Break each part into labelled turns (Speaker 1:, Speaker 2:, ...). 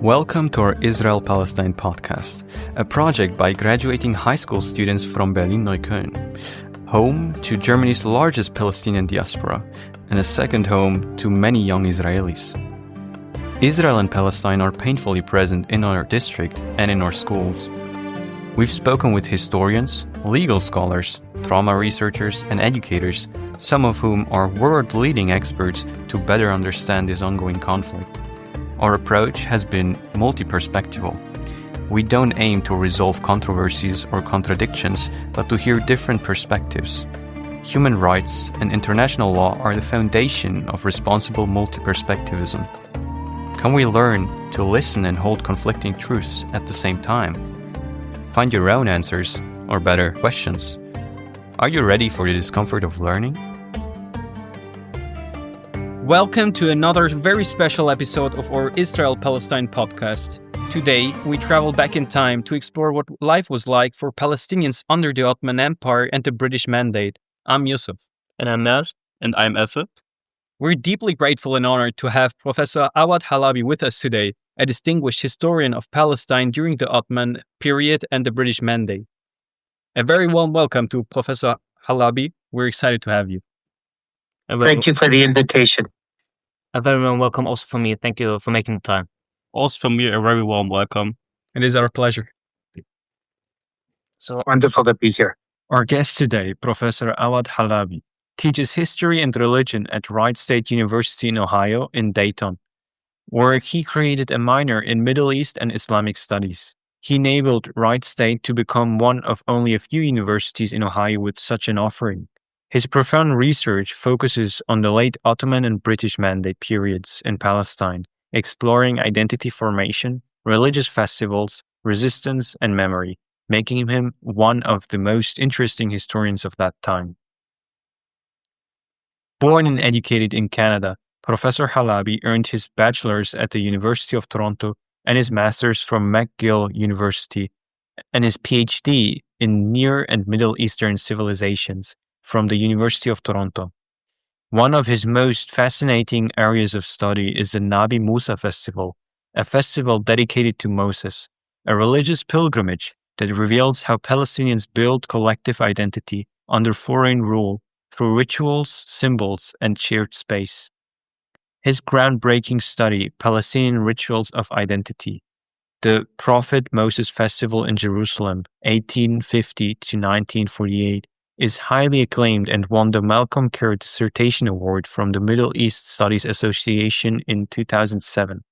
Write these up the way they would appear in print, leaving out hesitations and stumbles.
Speaker 1: Welcome to our Israel-Palestine podcast, a project by graduating high school students from Berlin-Neukölln, home to Germany's largest Palestinian diaspora, and a second home to many young Israelis. Israel and Palestine are painfully present in our district and in our schools. We've spoken with historians, legal scholars, trauma researchers, and educators, some of whom are world-leading experts to better understand this ongoing conflict. Our approach has been multi-perspectival. We don't aim to resolve controversies or contradictions, but to hear different perspectives. Human rights and international law are the foundation of responsible multi-perspectivism. Can we learn to listen and hold conflicting truths at the same time? Find your own answers, or better, questions. Are you ready for the discomfort of learning?
Speaker 2: Welcome to another very special episode of our Israel-Palestine podcast. Today, we travel back in time to explore what life was like for Palestinians under the Ottoman Empire and the British Mandate. I'm Yusuf.
Speaker 3: And I'm Mert. And I'm Efe.
Speaker 2: We're deeply grateful and honored to have Professor Awad Halabi with us today, a distinguished historian of Palestine during the Ottoman period and the British Mandate. A very warm welcome to Professor Halabi. We're excited to have you.
Speaker 4: Thank you for the invitation.
Speaker 3: A very warm welcome also from me. Thank you for making the time.
Speaker 5: Also from me, a very warm welcome.
Speaker 2: It is our pleasure.
Speaker 4: So wonderful to be here.
Speaker 2: Our guest today, Professor Awad Halabi, teaches history and religion at Wright State University in Ohio in Dayton, where he created a minor in Middle East and Islamic studies. He enabled Wright State to become one of only a few universities in Ohio with such an offering. His profound research focuses on the late Ottoman and British Mandate periods in Palestine, exploring identity formation, religious festivals, resistance, and memory, making him one of the most interesting historians of that time. Born and educated in Canada, Professor Halabi earned his bachelor's at the University of Toronto and his master's from McGill University and his PhD in Near and Middle Eastern Civilizations from the University of Toronto. One of his most fascinating areas of study is the Nabi Musa Festival, a festival dedicated to Moses, a religious pilgrimage that reveals how Palestinians build collective identity under foreign rule through rituals, symbols, and shared space. His groundbreaking study, Palestinian Rituals of Identity, the Prophet Moses Festival in Jerusalem, 1850 to 1948, is highly acclaimed and won the Malcolm Kerr Dissertation Award from the Middle East Studies Association in 2007.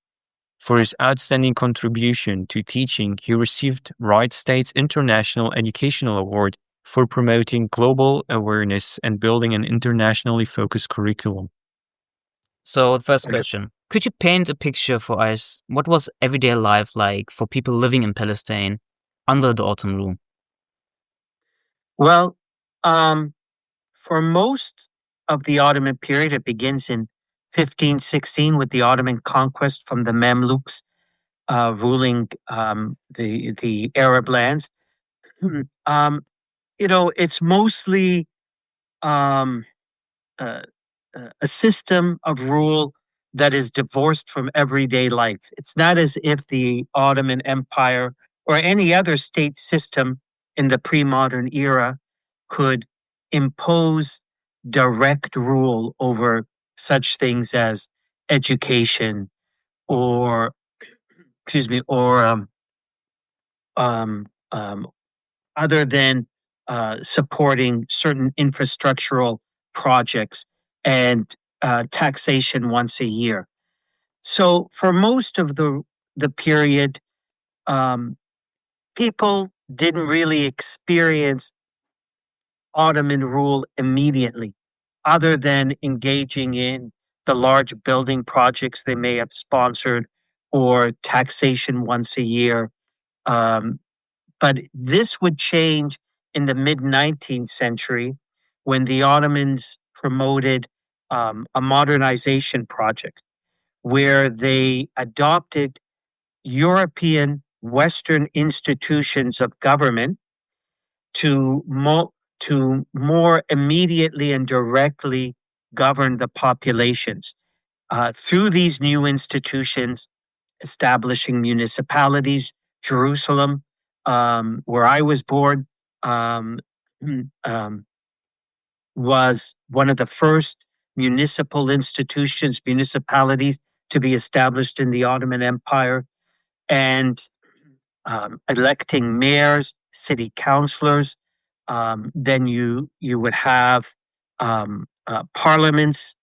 Speaker 2: For his outstanding contribution to teaching, he received Wright State's International Educational Award for promoting global awareness and building an internationally focused curriculum.
Speaker 3: So, the first question, could you paint a picture for us? What was everyday life like for people living in Palestine under the Ottoman rule?
Speaker 4: Well, for most of the Ottoman period, it begins in 1516 with the Ottoman conquest from the Mamluks ruling the Arab lands. It's mostly a system of rule that is divorced from everyday life. It's not as if the Ottoman Empire or any other state system in the pre-modern era could impose direct rule over such things as education or other than supporting certain infrastructural projects and taxation once a year. So for most of the period, people didn't really experience Ottoman rule immediately, other than engaging in the large building projects they may have sponsored or taxation once a year. But this would change in the mid-19th century when the Ottomans promoted a modernization project where they adopted European Western institutions of government to more immediately and directly govern the populations. Through these new institutions, establishing municipalities. Jerusalem, where I was born, was one of the first municipal institutions, municipalities to be established in the Ottoman Empire, and electing mayors, city councillors. Then you would have parliaments,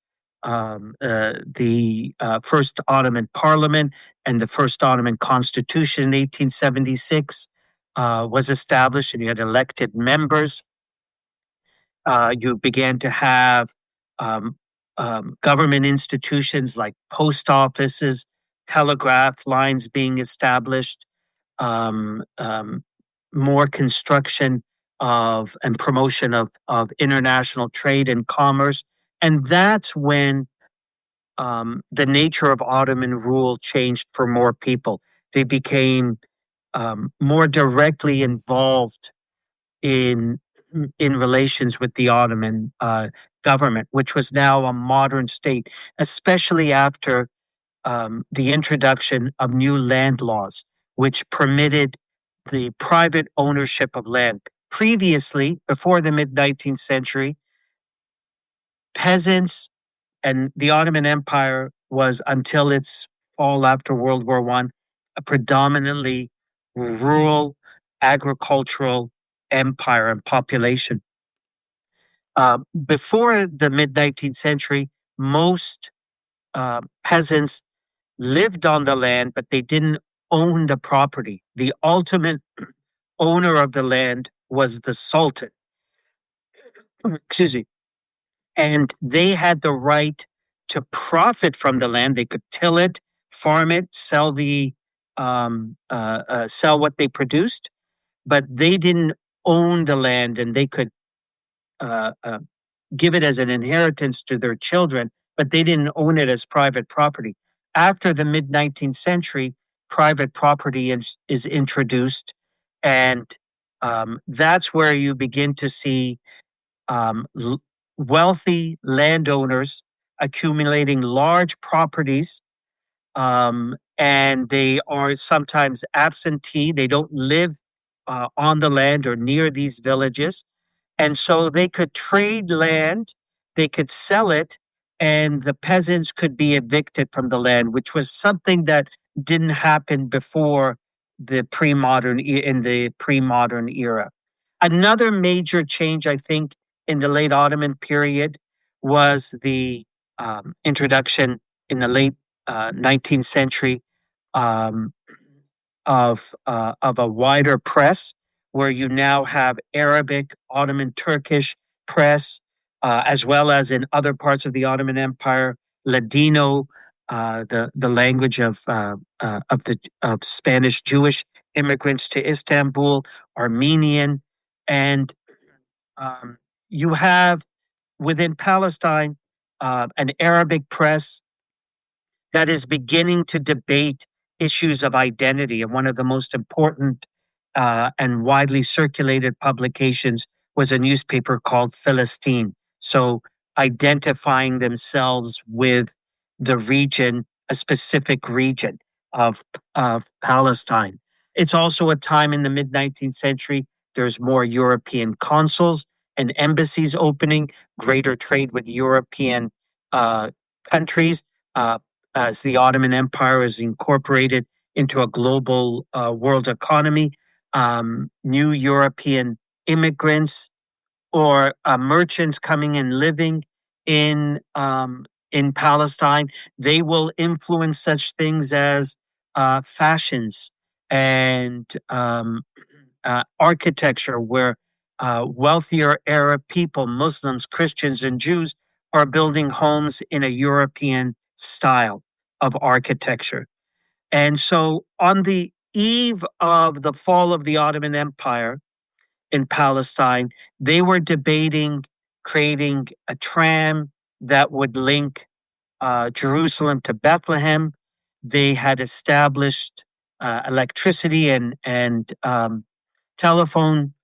Speaker 4: the first Ottoman Parliament and the first Ottoman Constitution in 1876 was established, and you had elected members. You began to have government institutions like post offices, telegraph lines being established, more construction of and promotion of international trade and commerce. And that's when the nature of Ottoman rule changed for more people. They became more directly involved in relations with the Ottoman government, which was now a modern state, especially after the introduction of new land laws, which permitted the private ownership of land. Previously, before the mid-19th century, peasants and the Ottoman Empire was, until its fall after World War I, a predominantly rural, agricultural empire and population. Before the mid-19th century, most peasants lived on the land, but they didn't own the property. The ultimate owner of the land was the Sultan. Excuse me. And they had the right to profit from the land. They could till it, farm it, sell sell what they produced, but they didn't own the land, and they could give it as an inheritance to their children, but they didn't own it as private property. After the mid-19th century, private property is introduced, and that's where you begin to see wealthy landowners accumulating large properties, and they are sometimes absentee. They don't live on the land or near these villages. And so they could trade land, they could sell it, and the peasants could be evicted from the land, which was something that didn't happen before in the pre-modern era. Another major change, I think, in the late Ottoman period was the introduction in the late 19th century of a wider press, where you now have Arabic, Ottoman Turkish press, as well as in other parts of the Ottoman Empire, Ladino, the language of Spanish Jewish immigrants to Istanbul, Armenian, and you have within Palestine an Arabic press that is beginning to debate issues of identity. And one of the most important and widely circulated publications was a newspaper called Philistine. So identifying themselves with the region, a specific region of Palestine. It's also a time in the mid-19th century, there's more European consuls and embassies opening, greater trade with European countries, as the Ottoman Empire is incorporated into a global world economy. New European immigrants or merchants coming and living in Palestine, they will influence such things as fashions and architecture, where wealthier Arab people, Muslims, Christians, and Jews are building homes in a European style of architecture. And so on the eve of the fall of the Ottoman Empire in Palestine, they were debating creating a tram that would link Jerusalem to Bethlehem. They had established electricity and telephone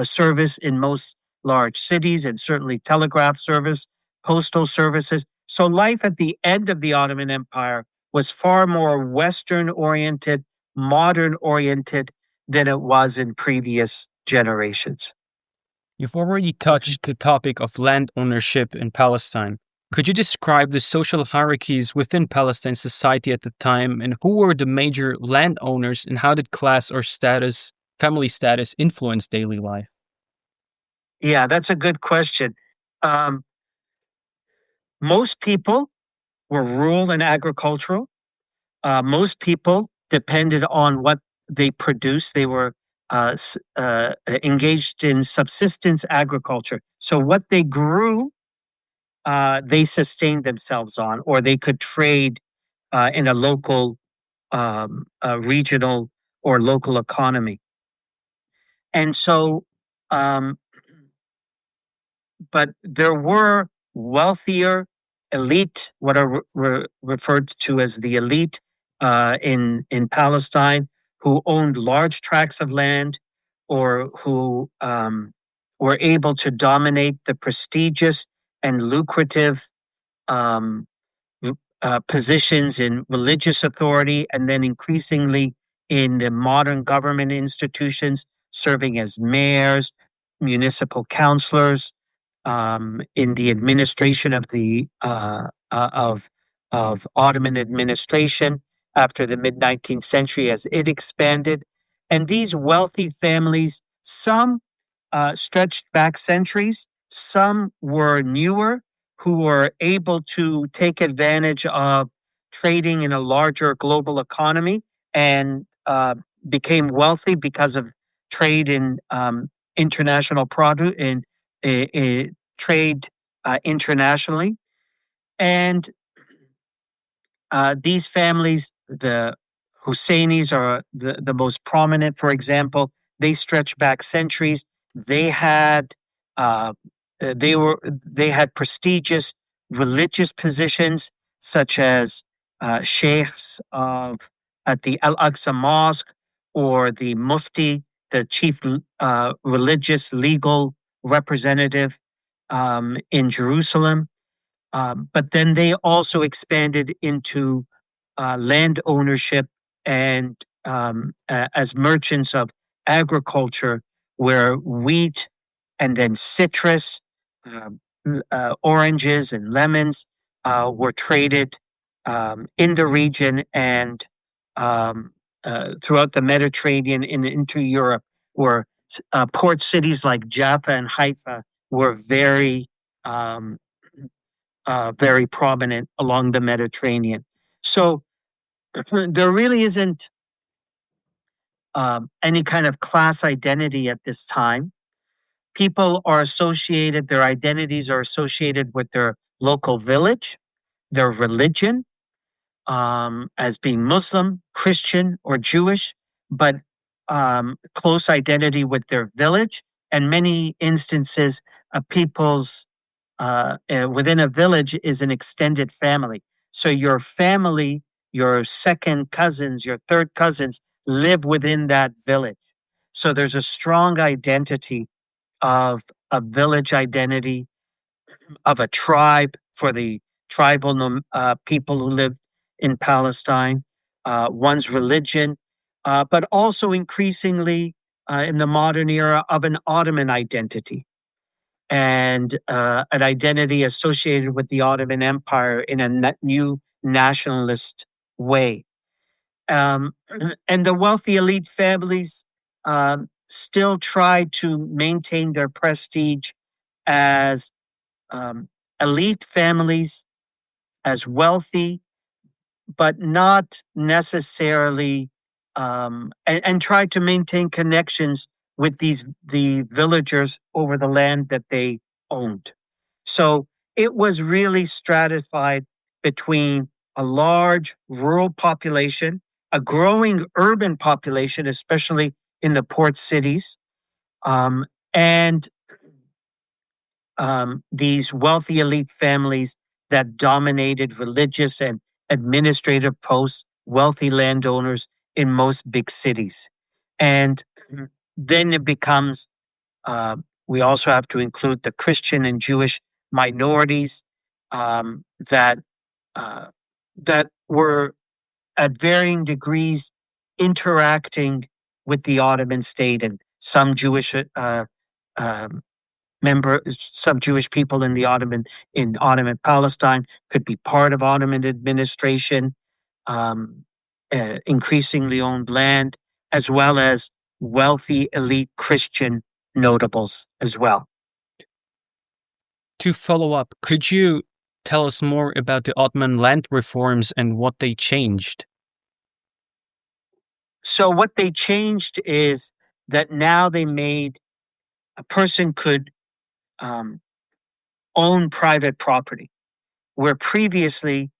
Speaker 4: service in most large cities, and certainly telegraph service, postal services. So life at the end of the Ottoman Empire was far more Western-oriented, modern-oriented than it was in previous generations.
Speaker 2: You've already touched the topic of land ownership in Palestine. Could you describe the social hierarchies within Palestine society at the time, and who were the major landowners, and how did class or status, family status, influence daily life?
Speaker 4: Yeah, that's a good question. Most people were rural and agricultural. Most people depended on what they produced. They were engaged in subsistence agriculture. So what they grew, they sustained themselves on, or they could trade in a local, regional, or local economy. And so, but there were wealthier elite, what are referred to as the elite in Palestine, who owned large tracts of land, or who were able to dominate the prestigious and lucrative positions in religious authority, and then increasingly in the modern government institutions, serving as mayors, municipal councillors, in the administration of the of Ottoman administration after the mid-19th century as it expanded. And these wealthy families, some stretched back centuries, some were newer, who were able to take advantage of trading in a larger global economy and became wealthy because of trade in international produce in trade internationally. And these families, the Husseinis are the most prominent, for example. They stretch back centuries. They had prestigious religious positions, such as sheikhs at the Al-Aqsa Mosque, or the Mufti, the chief religious legal representative in Jerusalem. But then they also expanded into land ownership and as merchants of agriculture, where wheat and then citrus, oranges and lemons were traded in the region and throughout the Mediterranean and into Europe, where port cities like Jaffa and Haifa were very prominent along the Mediterranean. So there really isn't any kind of class identity at this time. People are associated, their identities are associated with their local village, their religion, as being Muslim, Christian, or Jewish, but close identity with their village. And many instances, people's within a village is an extended family. So your family, your second cousins, your third cousins live within that village. So there's a strong identity of a village identity, of a tribe for the tribal people who live in Palestine, one's religion, but also increasingly in the modern era of an Ottoman identity, and an identity associated with the Ottoman Empire in a new nationalist way. And the wealthy elite families still try to maintain their prestige as elite families, as wealthy, but not necessarily, and try to maintain connections with the villagers over the land that they owned. So it was really stratified between a large rural population, a growing urban population, especially in the port cities, and these wealthy elite families that dominated religious and administrative posts, wealthy landowners in most big cities. And then it becomes, we also have to include the Christian and Jewish minorities that were at varying degrees interacting with the Ottoman state, and some Jewish some Jewish people in Ottoman Palestine could be part of Ottoman administration, increasingly owned land, as well as wealthy elite Christian notables as well.
Speaker 2: To follow up, could you tell us more about the Ottoman land reforms and what they changed?
Speaker 4: So what they changed is that now they made a person could own private property, where previously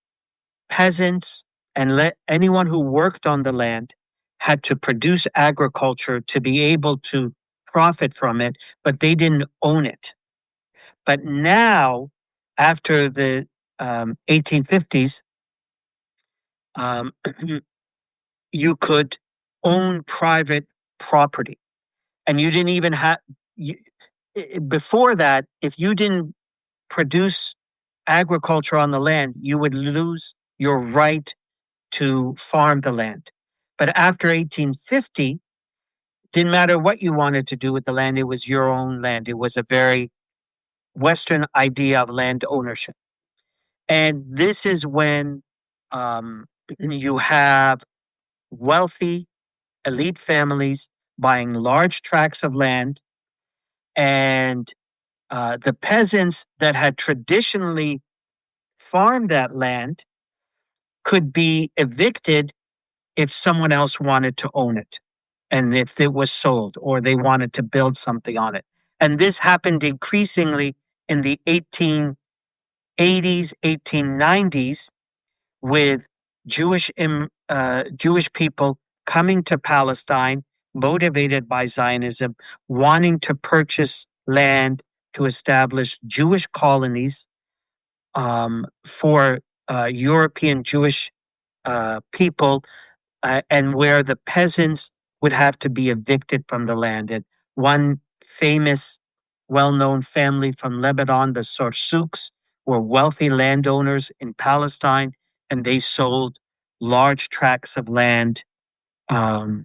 Speaker 4: peasants and anyone who worked on the land had to produce agriculture to be able to profit from it, but they didn't own it. But now, after the 1850s, you could own private property. And you didn't even have, before that, if you didn't produce agriculture on the land, you would lose your right to farm the land. But after 1850, didn't matter what you wanted to do with the land, it was your own land. It was a very Western idea of land ownership. And this is when you have wealthy elite families buying large tracts of land, and the peasants that had traditionally farmed that land could be evicted if someone else wanted to own it, and if it was sold or they wanted to build something on it. And this happened increasingly in the 1880s, 1890s, with Jewish people coming to Palestine, motivated by Zionism, wanting to purchase land to establish Jewish colonies for European Jewish people, and where the peasants would have to be evicted from the land. And one famous, well-known family from Lebanon, the Sorsuks, were wealthy landowners in Palestine, and they sold large tracts of land to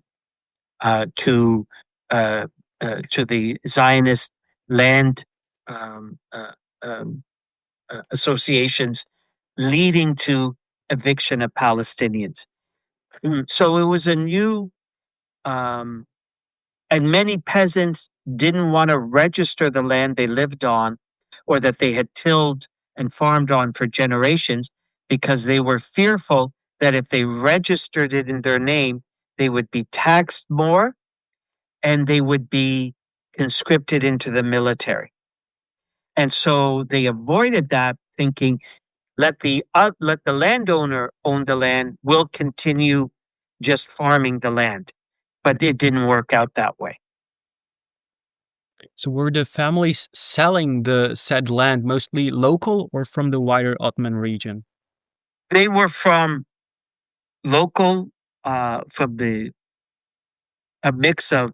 Speaker 4: the Zionist land associations, leading to eviction of Palestinians. So it was a new, and many peasants didn't want to register the land they lived on or that they had tilled and farmed on for generations, because they were fearful that if they registered it in their name, they would be taxed more and they would be conscripted into the military. And so they avoided that, thinking, let the landowner own the land, we'll continue just farming the land. But it didn't work out that way.
Speaker 2: So were the families selling the said land mostly local or from the wider Ottoman region?
Speaker 4: They were from local, from a mix of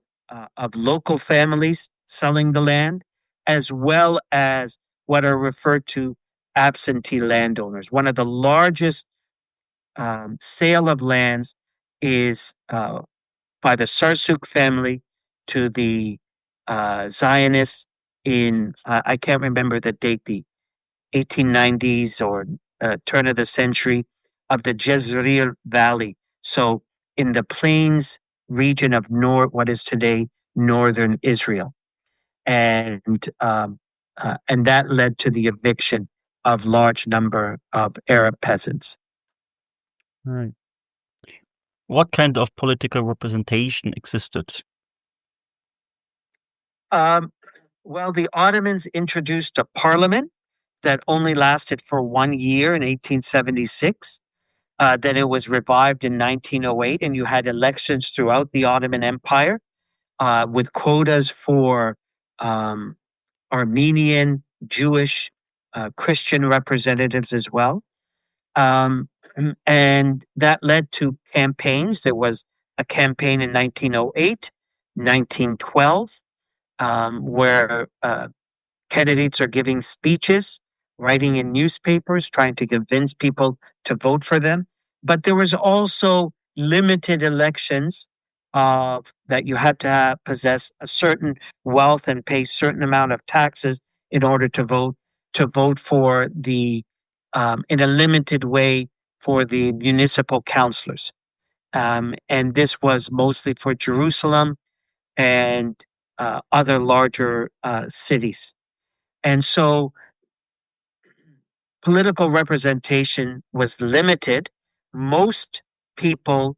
Speaker 4: local families selling the land, as well as what are referred to absentee landowners. One of the largest sale of lands is by the Sarsuk family to the Zionists in, I can't remember the date, the 1890s or turn of the century, of the Jezreel Valley. So in the plains region of what is today northern Israel. And that led to the eviction of large number of Arab peasants.
Speaker 2: Right.
Speaker 5: What kind of political representation existed?
Speaker 4: Well, the Ottomans introduced a parliament that only lasted for 1 year in 1876. Then it was revived in 1908, and you had elections throughout the Ottoman Empire with quotas for Armenian, Jewish, Christian representatives as well. And that led to campaigns. There was a campaign in 1908, 1912, where candidates are giving speeches, writing in newspapers, trying to convince people to vote for them. But there was also limited elections that you had to possess a certain wealth and pay certain amount of taxes in order to vote for the in a limited way for the municipal councillors. And this was mostly for Jerusalem and other larger cities. And so political representation was limited. Most people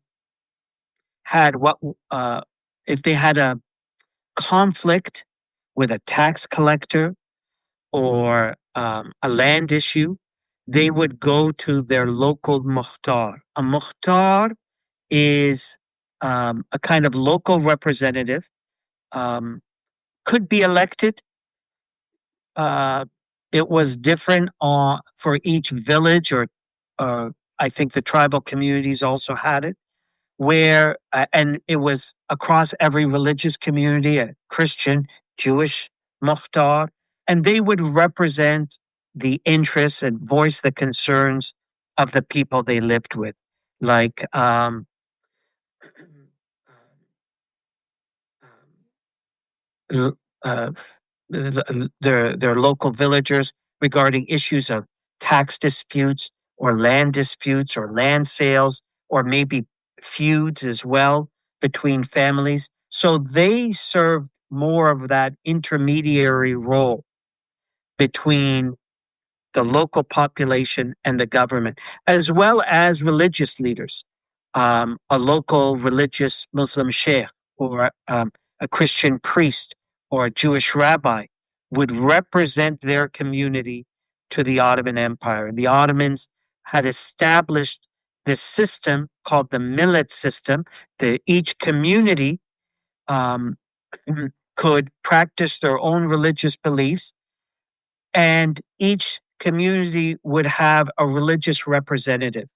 Speaker 4: had if they had a conflict with a tax collector or a land issue, they would go to their local muhtar. A muhtar is a kind of local representative, could be elected. It was different for each village, or I think the tribal communities also had it, where, and it was across every religious community, a Christian, Jewish, muhtar, and they would represent the interests and voice the concerns of the people they lived with. Like, their local villagers regarding issues of tax disputes or land disputes or land sales, or maybe feuds as well between families. So they served more of that intermediary role between the local population and the government, as well as religious leaders. A local religious Muslim sheikh or a Christian priest or a Jewish rabbi would represent their community to the Ottoman Empire. The Ottomans had established this system called the millet system, that each community could practice their own religious beliefs, and each community would have a religious representative.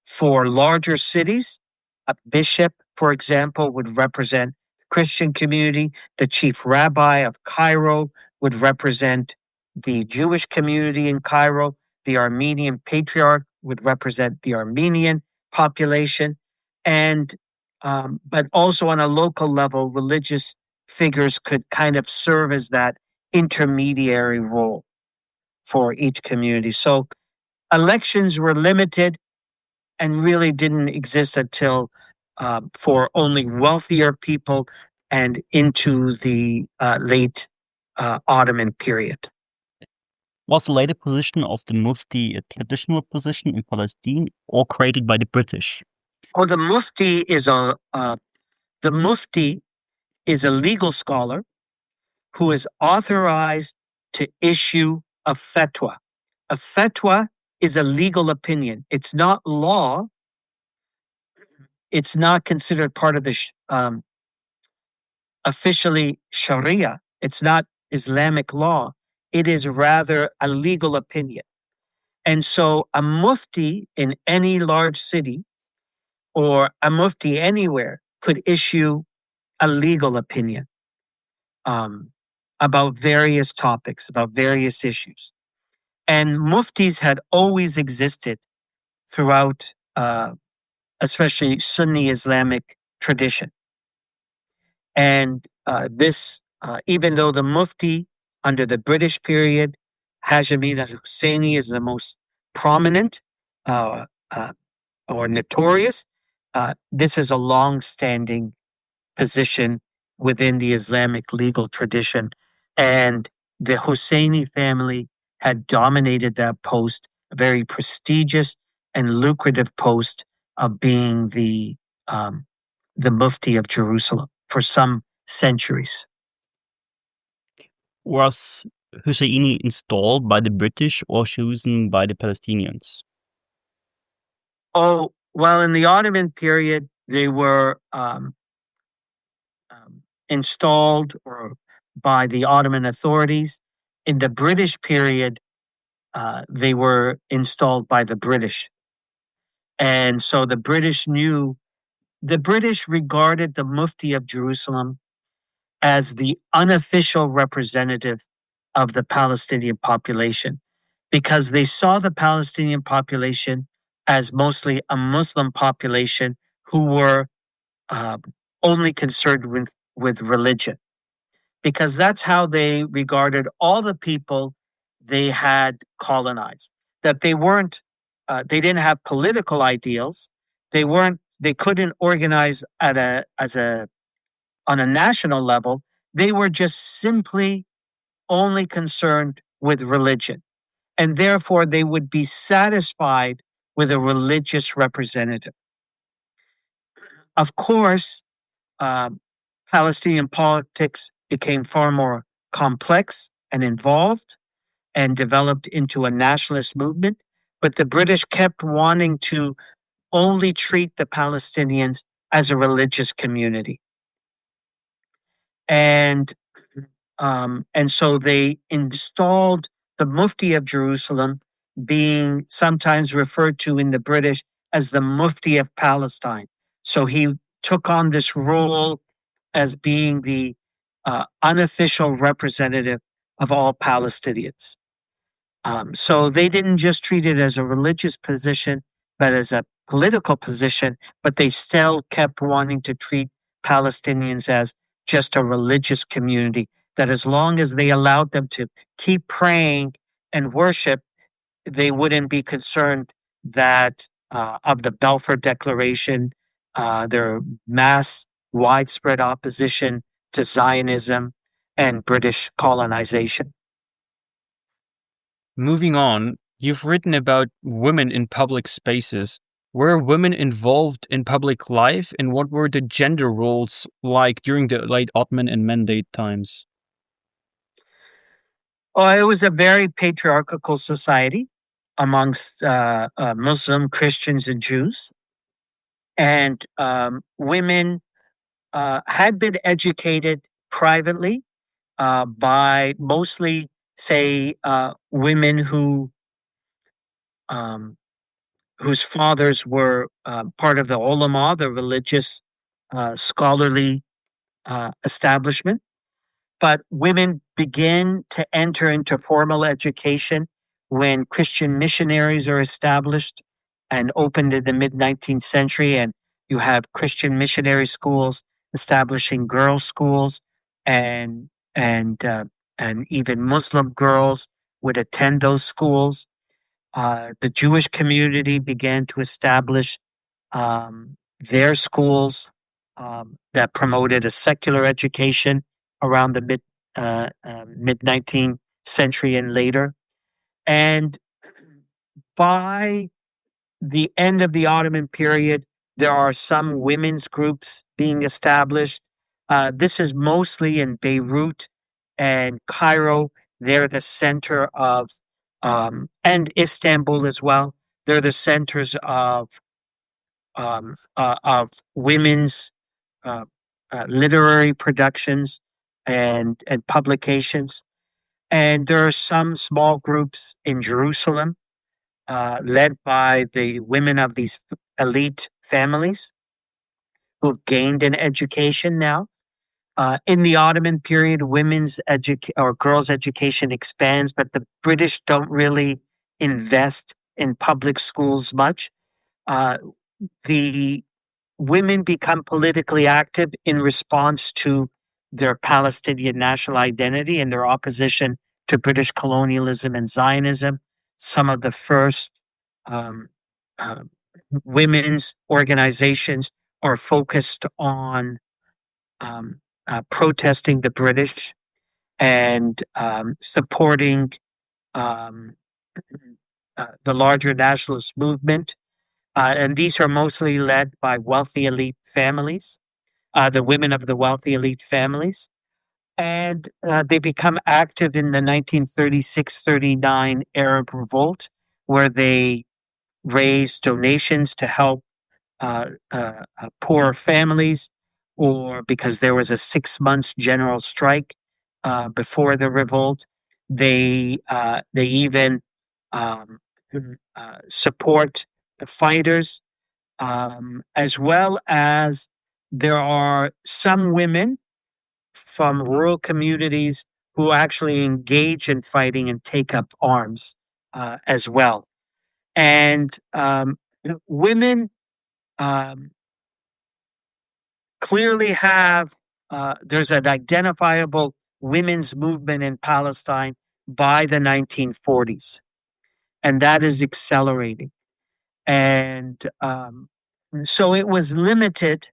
Speaker 4: For larger cities, a bishop, for example, would represent the Christian community. The chief rabbi of Cairo would represent the Jewish community in Cairo. The Armenian patriarch would represent the Armenian population. And but also on a local level, religious figures could kind of serve as that intermediary role for each community. So elections were limited and really didn't exist until for only wealthier people and into the late Ottoman period.
Speaker 5: Was the later position of the Mufti a traditional position in Palestine or created by the British?
Speaker 4: Oh, the Mufti is a legal scholar who is authorized to issue a fatwa. A fatwa is a legal opinion. It's not law. It's not considered part of the officially Sharia. It's not Islamic law. It is rather a legal opinion. And so a mufti in any large city or a mufti anywhere could issue a legal opinion about various topics, about various issues. And muftis had always existed throughout, especially Sunni Islamic tradition. And this, even though the mufti under the British period, Haj Amin al-Husseini is the most prominent or notorious, this is a long-standing position within the Islamic legal tradition. And the Husseini family had dominated that post, a very prestigious and lucrative post of being the Mufti of Jerusalem for some centuries.
Speaker 5: Was Husseini installed by the British or chosen by the Palestinians?
Speaker 4: Oh, well, in the Ottoman period, they were installed or by the Ottoman authorities. In the British period, they were installed by the British. And so the British regarded the Mufti of Jerusalem as the unofficial representative of the Palestinian population, because they saw the Palestinian population as mostly a Muslim population who were only concerned with religion, because that's how they regarded all the people they had colonized. That they weren't, they didn't have political ideals. They couldn't organize on a national level. They were just simply only concerned with religion. And therefore, they would be satisfied with a religious representative. Of course, Palestinian politics became far more complex and involved and developed into a nationalist movement. But the British kept wanting to only treat the Palestinians as a religious community. And so they installed the Mufti of Jerusalem, being sometimes referred to in the British as the Mufti of Palestine. So he took on this role as being the unofficial representative of all Palestinians. So they didn't just treat it as a religious position, but as a political position, but they still kept wanting to treat Palestinians as just a religious community, that as long as they allowed them to keep praying and worship, they wouldn't be concerned that of the Balfour Declaration, their mass widespread opposition to Zionism and British colonization.
Speaker 2: Moving on, you've written about women in public spaces. Were women involved in public life, and what were the gender roles like during the late Ottoman and Mandate times?
Speaker 4: Oh, it was a very patriarchal society amongst Muslim, Christians, and Jews. And women had been educated privately by mostly, say, women whose fathers were part of the ulama, the religious scholarly establishment. But women began to enter into formal education when Christian missionaries are established and opened in the mid-19th century. And you have Christian missionary schools establishing girls' schools, and even Muslim girls would attend those schools. The Jewish community began to establish their schools that promoted a secular education around the mid-19th century and later. And by the end of the Ottoman period, there are some women's groups being established. This is mostly in Beirut and Cairo. They're the center of, and Istanbul as well. They're the centers of women's literary productions and publications. And there are some small groups in Jerusalem led by the women of these elite families who've gained an education now. In the Ottoman period, girls' education expands, but the British don't really invest in public schools much. The women become politically active in response to their Palestinian national identity and their opposition to British colonialism and Zionism. Some of the first women's organizations are focused on protesting the British and supporting the larger nationalist movement. And these are mostly led by wealthy elite families, the women of the wealthy elite families. And they become active in the 1936-39 Arab Revolt, where they raise donations to help poor families, or because there was a 6 months general strike before the revolt. They even support the fighters, as well as there are some women from rural communities who actually engage in fighting and take up arms as well. And women clearly have, there's an identifiable women's movement in Palestine by the 1940s, and that is accelerating. And so it was limited,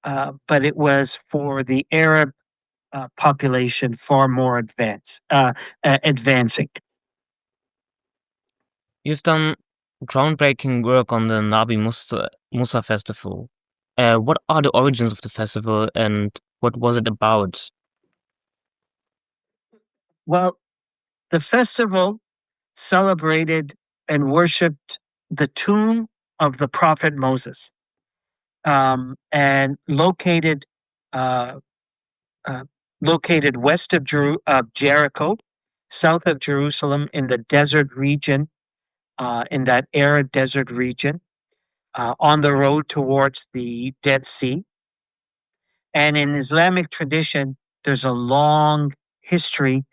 Speaker 4: but it was for the Arab population far more advancing.
Speaker 3: You've done groundbreaking work on the Nabi Musa Festival. What are the origins of the festival and what was it about?
Speaker 4: Well, the festival celebrated and worshipped the tomb of the prophet Moses, and located west of Jericho, south of Jerusalem, in the desert region, in that arid desert region, on the road towards the Dead Sea. And in Islamic tradition, there's a long history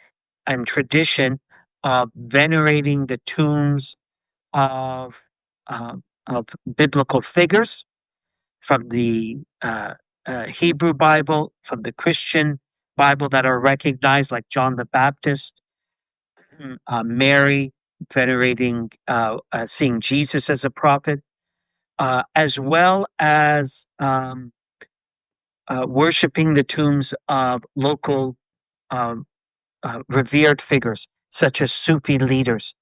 Speaker 4: and tradition of venerating the tombs of biblical figures from the Hebrew Bible, from the Christian Bible that are recognized, like John the Baptist, Mary, venerating, seeing Jesus as a prophet, as well as worshiping the tombs of local revered figures, such as Sufi leaders,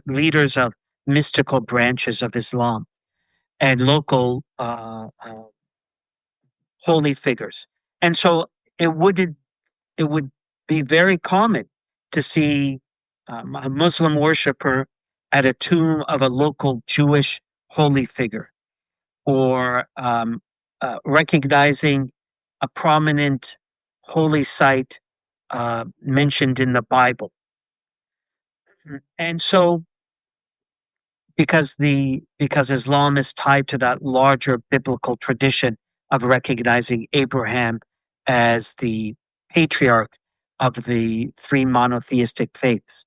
Speaker 4: leaders of mystical branches of Islam, and local holy figures. And so it would be very common to see a Muslim worshiper at a tomb of a local Jewish holy figure, or recognizing a prominent holy site mentioned in the Bible. And so, because Islam is tied to that larger biblical tradition of recognizing Abraham as the patriarch of the three monotheistic faiths.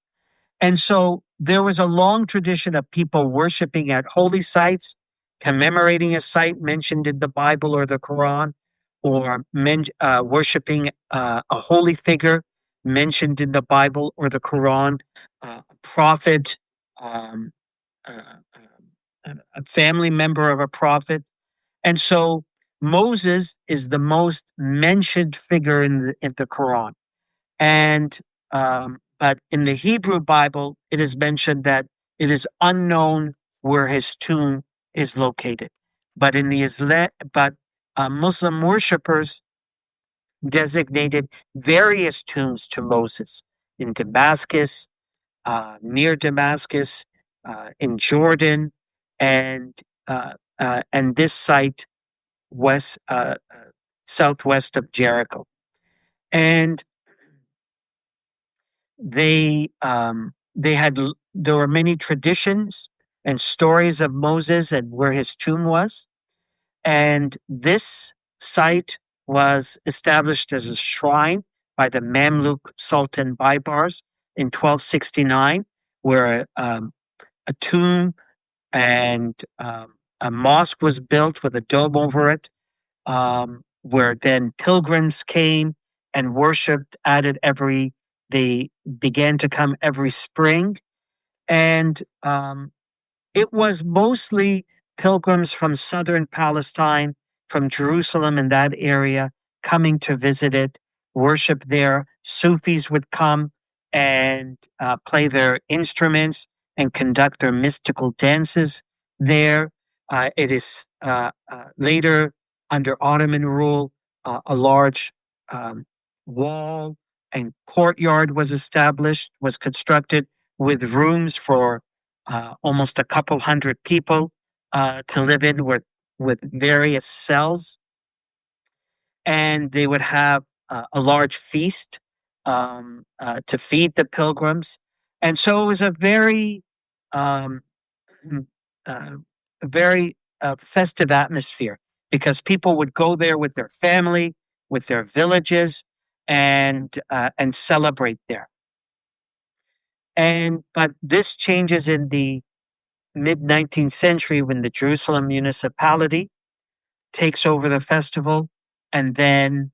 Speaker 4: And so there was a long tradition of people worshiping at holy sites, commemorating a site mentioned in the Bible or the Quran, or worshiping a holy figure mentioned in the Bible or the Quran, a prophet, a family member of a prophet. And so Moses is the most mentioned figure in the Quran. And but in the Hebrew Bible, it is mentioned that it is unknown where his tomb is located. But in the Muslim worshippers designated various tombs to Moses in Damascus, near Damascus, in Jordan, and this site southwest of Jericho. And there were many traditions and stories of Moses and where his tomb was. And this site was established as a shrine by the Mamluk Sultan Baybars in 1269, where a tomb and a mosque was built with a dome over it, where then pilgrims came and worshipped at it they began to come every spring. And it was mostly pilgrims from southern Palestine, from Jerusalem and that area, coming to visit it, worship there. Sufis would come and play their instruments and conduct their mystical dances there. It is later, under Ottoman rule, a large wall and courtyard was constructed with rooms for almost a couple hundred people to live in, with various cells. And they would have a large feast to feed the pilgrims. And so it was a very festive atmosphere, because people would go there with their family, with their villages, and celebrate there. But this changes in the mid-19th century when the Jerusalem municipality takes over the festival and then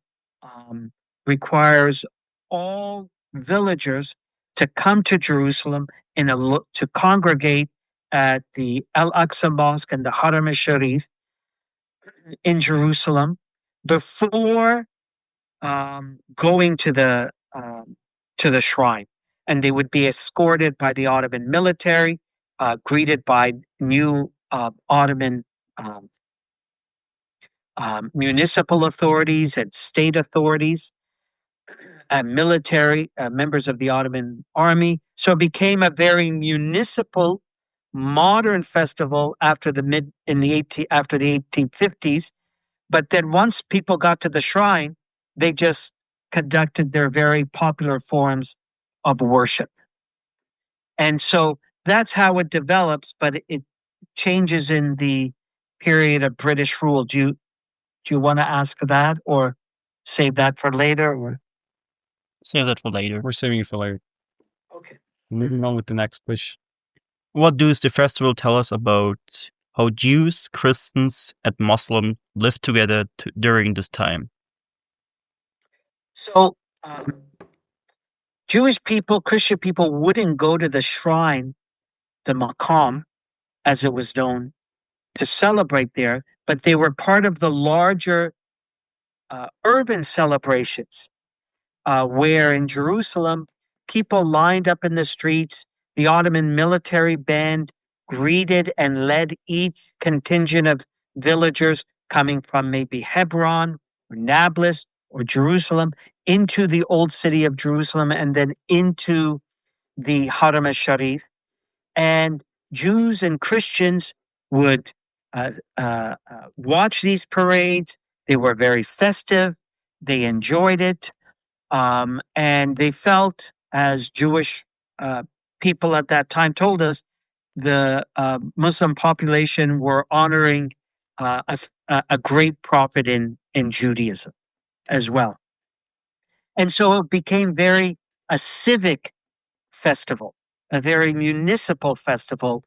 Speaker 4: requires all villagers to come to Jerusalem to congregate at the Al-Aqsa Mosque and the Haram al-Sharif in Jerusalem before going to the shrine. And they would be escorted by the Ottoman military, greeted by new Ottoman municipal authorities and state authorities, military members of the Ottoman army. So it became a very municipal, modern festival after the 1850s. But then once people got to the shrine, they just conducted their very popular forms of worship. And so that's how it develops, but it changes in the period of British rule. Do you want to ask that or save that for later? Or?
Speaker 5: Save that for later.
Speaker 2: We're saving it for later.
Speaker 4: Okay.
Speaker 2: Moving on with the next question.
Speaker 5: What does the festival tell us about how Jews, Christians, and Muslims lived together during this time?
Speaker 4: So Jewish people, Christian people wouldn't go to the shrine, the maqam, as it was known, to celebrate there, but they were part of the larger urban celebrations where in Jerusalem, people lined up in the streets, the Ottoman military band greeted and led each contingent of villagers coming from maybe Hebron or Nablus or Jerusalem into the old city of Jerusalem and then into the Haram al-Sharif. And Jews and Christians would watch these parades. They were very festive. They enjoyed it. And they felt, as Jewish people at that time told us, the Muslim population were honoring a great prophet in Judaism as well. And so it became a civic festival, a very municipal festival,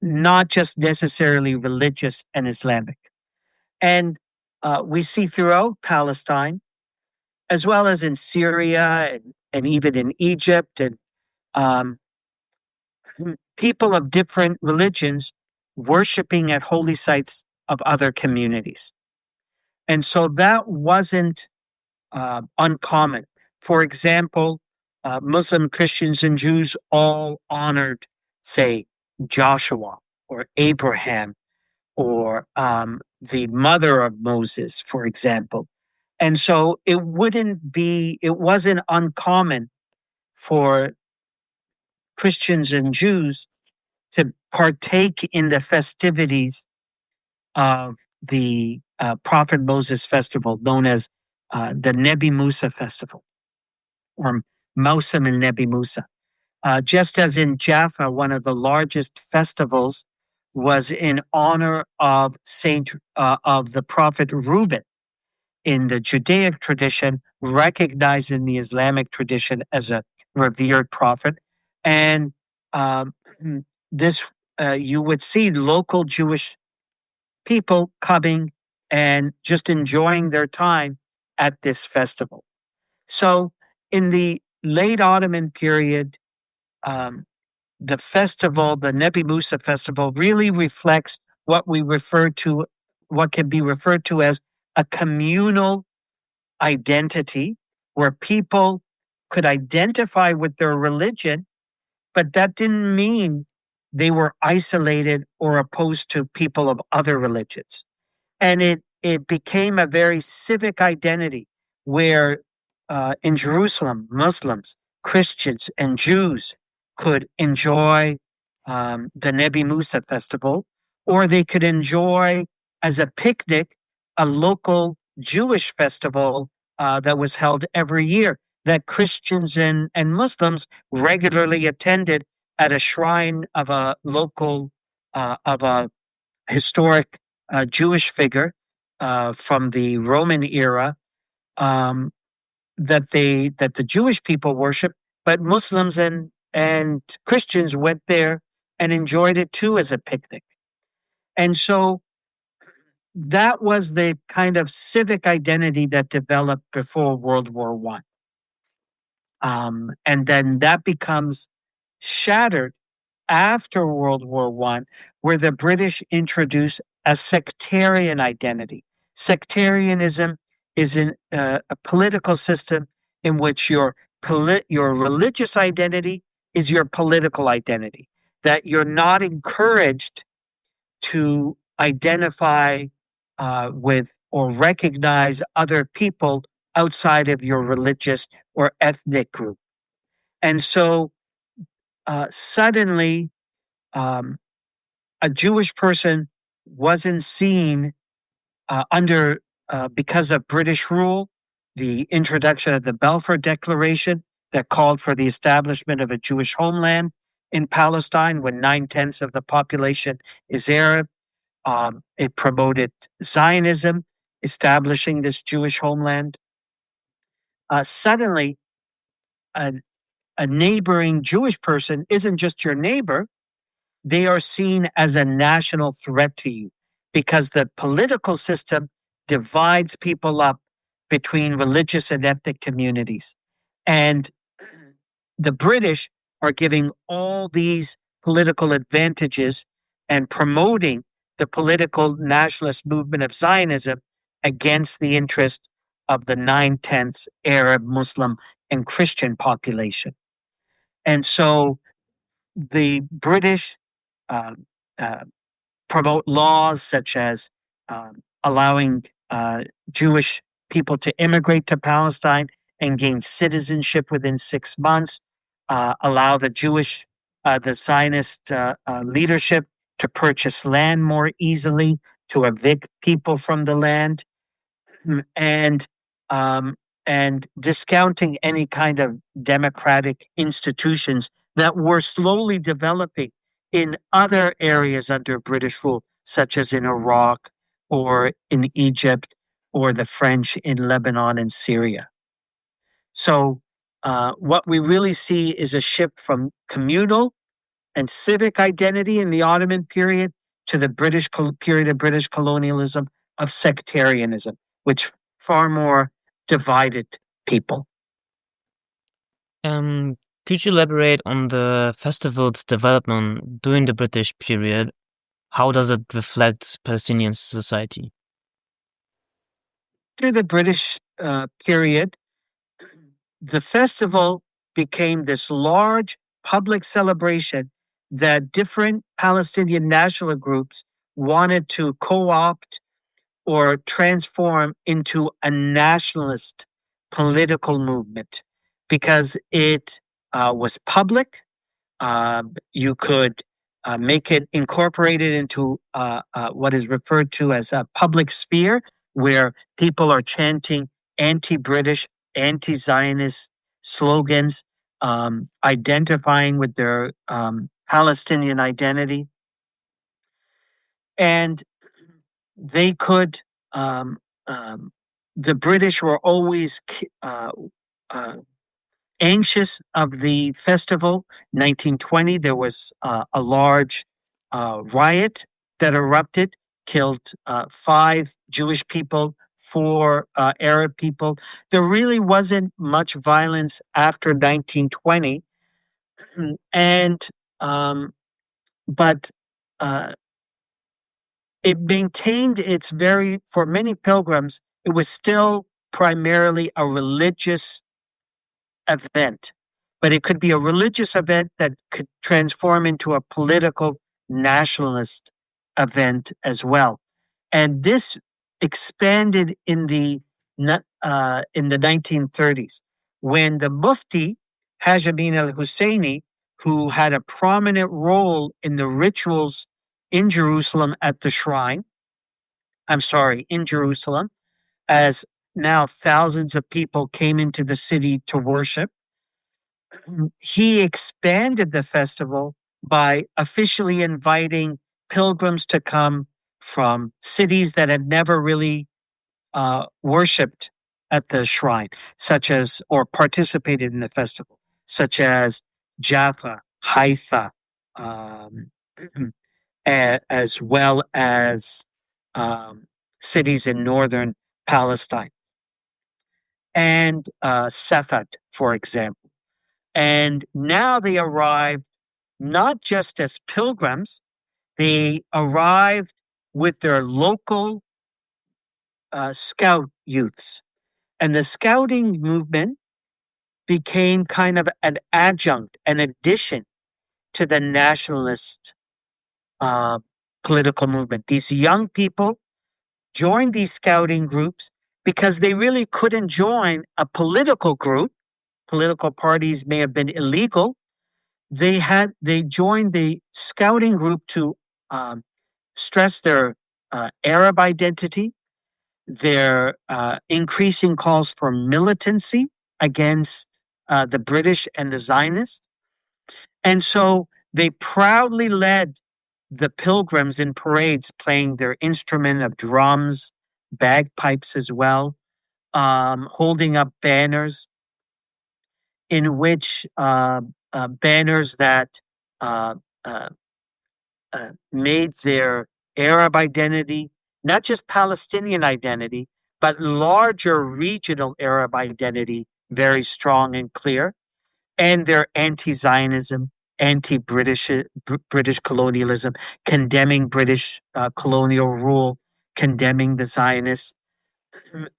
Speaker 4: not just necessarily religious and Islamic. And we see throughout Palestine, as well as in Syria and even in Egypt, and people of different religions worshiping at holy sites of other communities. And so that wasn't uncommon. For example, Muslim, Christians, and Jews all honored, say, Joshua or Abraham or the mother of Moses, for example. And so it wasn't uncommon for Christians and Jews to partake in the festivities of the Prophet Moses Festival, known as the Nabi Musa Festival, or Mawsim al-Nabi Musa. Just as in Jaffa, one of the largest festivals was in honor of the Prophet Reuben, in the Judaic tradition, recognized in the Islamic tradition as a revered prophet. And this, you would see local Jewish people coming and just enjoying their time at this festival. So in the late Ottoman period, the festival, the Nabi Musa Festival, really reflects what can be referred to as a communal identity, where people could identify with their religion, but that didn't mean they were isolated or opposed to people of other religions. And it became a very civic identity where in Jerusalem, Muslims, Christians, and Jews could enjoy the Nabi Musa Festival, or they could enjoy as a picnic a local Jewish festival that was held every year that Christians and Muslims regularly attended at a shrine of a local, of a historic Jewish figure from the Roman era that the Jewish people worship, but Muslims and Christians went there and enjoyed it too as a picnic. And so that was the kind of civic identity that developed before World War I. And then that becomes shattered after World War I, where the British introduced a sectarian identity. Sectarianism is a political system in which your religious identity is your political identity, that you're not encouraged to identify with or recognize other people outside of your religious or ethnic group. And so suddenly, a Jewish person wasn't seen because of British rule, the introduction of the Balfour Declaration that called for the establishment of a Jewish homeland in Palestine when 9/10 of the population is Arab. It promoted Zionism, establishing this Jewish homeland. Suddenly, a neighboring Jewish person isn't just your neighbor. They are seen as a national threat to you because the political system divides people up between religious and ethnic communities. And the British are giving all these political advantages and promoting the political nationalist movement of Zionism against the interest of the 9/10 Arab, Muslim, and Christian population. And so the British promote laws such as allowing Jewish people to immigrate to Palestine and gain citizenship within 6 months, allow the Zionist leadership to purchase land more easily, to evict people from the land, and discounting any kind of democratic institutions that were slowly developing in other areas under British rule, such as in Iraq or in Egypt or the French in Lebanon and Syria. So what we really see is a shift from communal and civic identity in the Ottoman period to the period of British colonialism of sectarianism, which far more divided people.
Speaker 3: Could you elaborate on the festival's development during the British period? How does it reflect Palestinian society?
Speaker 4: Through the British period, the festival became this large public celebration that different Palestinian national groups wanted to co-opt or transform into a nationalist political movement because it was public. You could make it incorporated into what is referred to as a public sphere, where people are chanting anti-British, anti-Zionist slogans, identifying with their Palestinian identity. And they could, the British were always anxious of the festival. 1920, there was a large riot that erupted, killed 5 Jewish people, 4 Arab people. There really wasn't much violence after 1920, and but it maintained its for many pilgrims, it was still primarily a religious event, but it could be a religious event that could transform into a political nationalist event as well. And this expanded in the 1930s when the Mufti, Haj Amin al-Husseini, who had a prominent role in the rituals in Jerusalem in Jerusalem, as now thousands of people came into the city to worship. He expanded the festival by officially inviting pilgrims to come from cities that had never really worshipped at the shrine, or participated in the festival, such as Jaffa, Haifa, as well as cities in northern Palestine, and Safed, for example. And now they arrived not just as pilgrims, they arrived with their local scout youths. And the scouting movement became kind of an adjunct, an addition to the nationalist political movement. These young people joined these scouting groups because they really couldn't join a political group. Political parties may have been illegal. They joined the scouting group to stress their Arab identity, their increasing calls for militancy against the British and the Zionists. And so they proudly led the pilgrims in parades, playing their instrument of drums, bagpipes as well, holding up banners in which banners that made their Arab identity, not just Palestinian identity, but larger regional Arab identity very strong and clear, and their anti-Zionism, anti-British British colonialism, condemning British colonial rule, condemning the Zionists.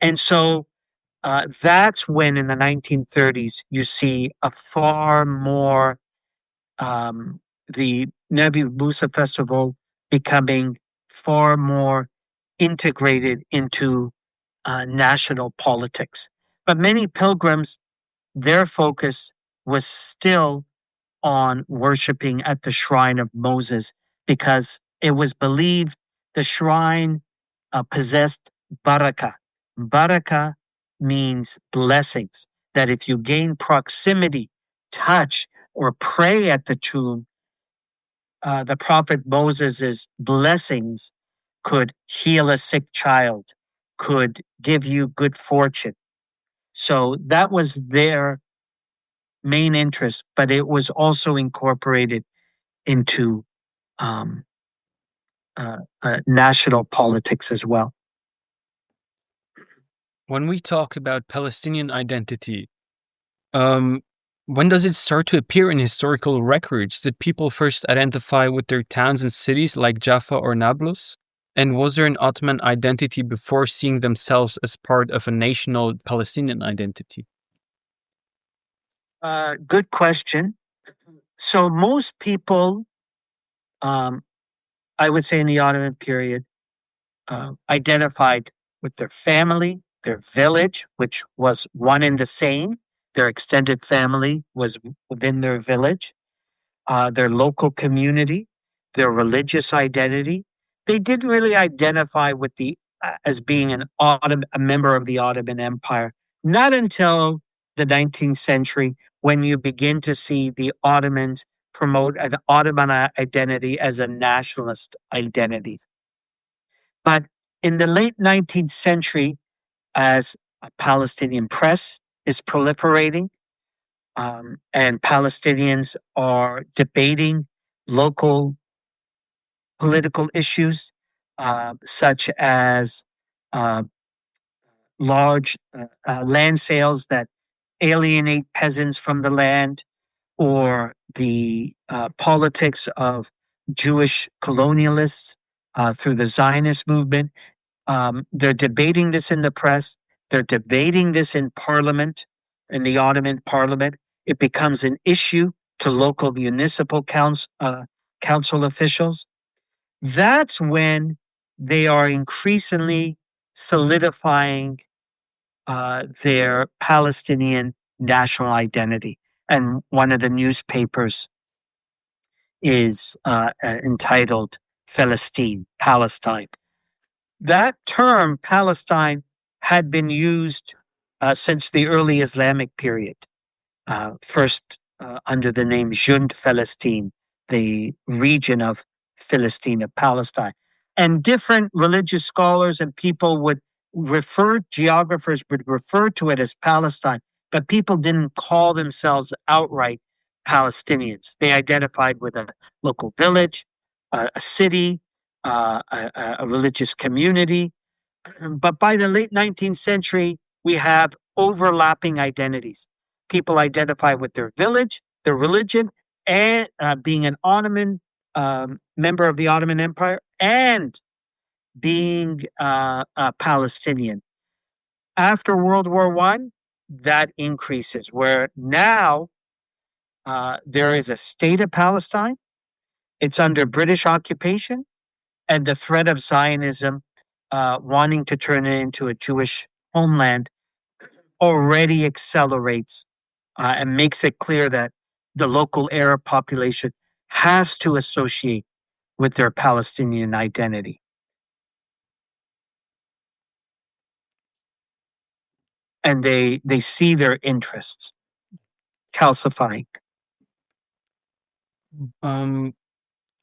Speaker 4: And so that's when in the 1930s you see a far more, the Nabi Musa Festival becoming far more integrated into national politics. But many pilgrims, their focus was still on worshiping at the shrine of Moses, because it was believed the shrine possessed barakah. Barakah means blessings, that if you gain proximity, touch, or pray at the tomb, the prophet Moses' blessings could heal a sick child, could give you good fortune. So that was their main interest, but it was also incorporated into national politics as well.
Speaker 2: When we talk about Palestinian identity, when does it start to appear in historical records? Did people first identify with their towns and cities like Jaffa or Nablus? And was there an Ottoman identity before seeing themselves as part of a national Palestinian identity?
Speaker 4: Good question. So most people, I would say in the Ottoman period, identified with their family, their village, which was one and the same. Their extended family was within their village, their local community, their religious identity. They didn't really identify with as being a member of the Ottoman Empire. Not until the 19th century, when you begin to see the Ottomans promote an Ottoman identity as a nationalist identity. But in the late 19th century, as a Palestinian press is proliferating, and Palestinians are debating local political issues, such as large land sales that alienate peasants from the land, or the politics of Jewish colonialists through the Zionist movement. They're debating this in the press. They're debating this in parliament, in the Ottoman parliament. It becomes an issue to local municipal council officials. That's when they are increasingly solidifying their Palestinian national identity. And one of the newspapers is entitled Palestine. That term, Palestine, had been used since the early Islamic period, first under the name Jund Palestine, the region of Philistine, of Palestine. And different religious scholars and people geographers would refer to it as Palestine, but people didn't call themselves outright Palestinians. They identified with a local village, a city, a religious community. But by the late 19th century, we have overlapping identities. People identify with their village, their religion, and being an Ottoman member of the Ottoman Empire, and being a Palestinian. After World War I, that increases, where now there is a state of Palestine. It's under British occupation, and the threat of Zionism wanting to turn it into a Jewish homeland already accelerates and makes it clear that the local Arab population has to associate with their Palestinian identity. And they see their interests calcifying.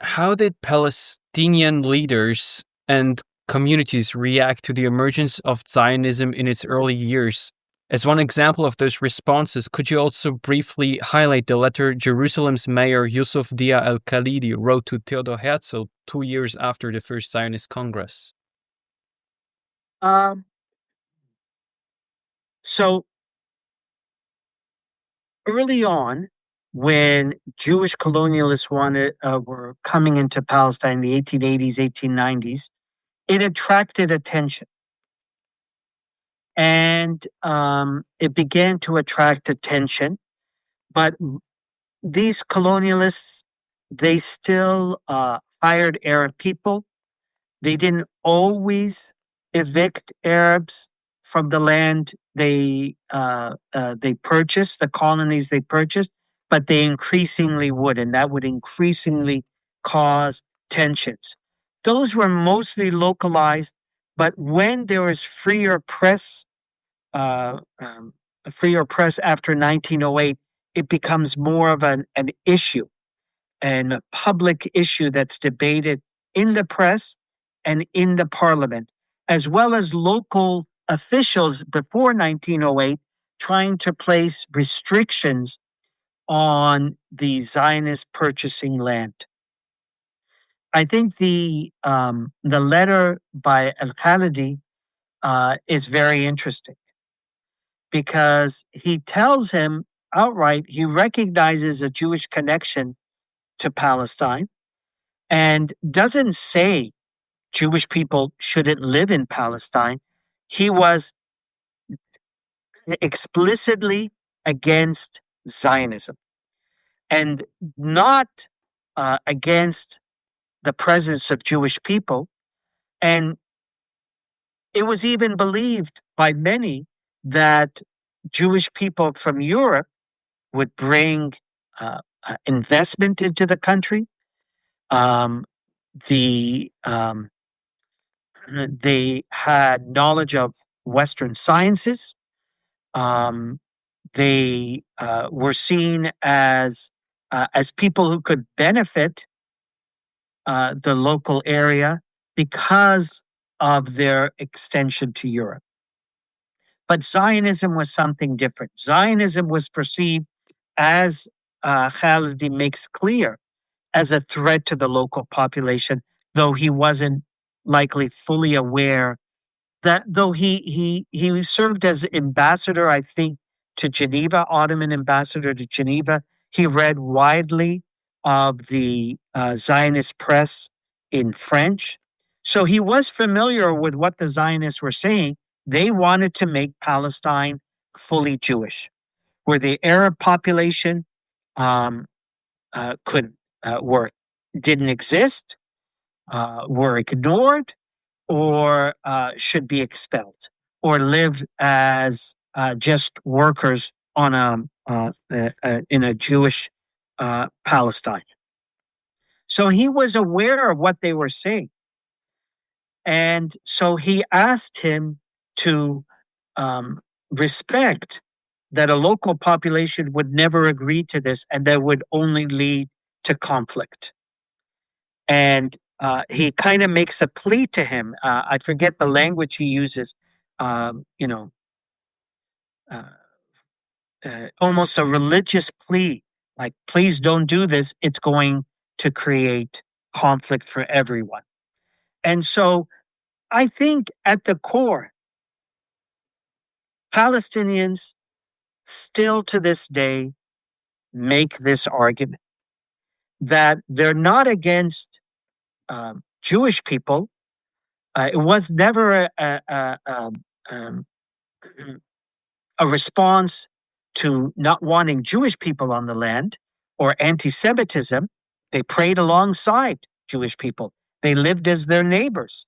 Speaker 2: How did Palestinian leaders and communities react to the emergence of Zionism in its early years? As one example of those responses, could you also briefly highlight the letter Jerusalem's mayor Yusuf Diya al-Khalidi wrote to Theodor Herzl 2 years after the first Zionist Congress?
Speaker 4: So early on, when Jewish colonialists were coming into Palestine in the 1880s, 1890s, it attracted attention. And it began to attract attention. But these colonialists, they still hired Arab people. They didn't always evict Arabs from the land they purchased, the colonies they purchased, but they increasingly would, and that would increasingly cause tensions. Those were mostly localized, but when there was freer press after 1908, it becomes more of an issue and a public issue that's debated in the press and in the parliament, as well as local officials before 1908 trying to place restrictions on the Zionist purchasing land. I think the letter by al-Khalidi is very interesting because he tells him outright he recognizes a Jewish connection to Palestine and doesn't say Jewish people shouldn't live in Palestine. He was explicitly against Zionism and not against the presence of Jewish people. And it was even believed by many that Jewish people from Europe would bring investment into the country. They had knowledge of Western sciences. They were seen as people who could benefit the local area because of their extension to Europe. But Zionism was something different. Zionism was perceived, as Khalidi makes clear, as a threat to the local population, though he wasn't likely fully aware that, though he served as ambassador, I think, to Geneva, Ottoman ambassador to Geneva. He read widely of the Zionist press in French. So he was familiar with what the Zionists were saying. They wanted to make Palestine fully Jewish, where the Arab population didn't exist, were ignored, or should be expelled, or lived as just workers on in a Jewish Palestine. So he was aware of what they were saying. And so he asked him to respect that a local population would never agree to this and that would only lead to conflict. And he kind of makes a plea to him. I forget the language he uses, almost a religious plea Like, please don't do this. It's going to create conflict for everyone. And so I think at the core, Palestinians still to this day make this argument that they're not against Jewish people. It was never a response to not wanting Jewish people on the land or anti-Semitism. They prayed alongside Jewish people. They lived as their neighbors.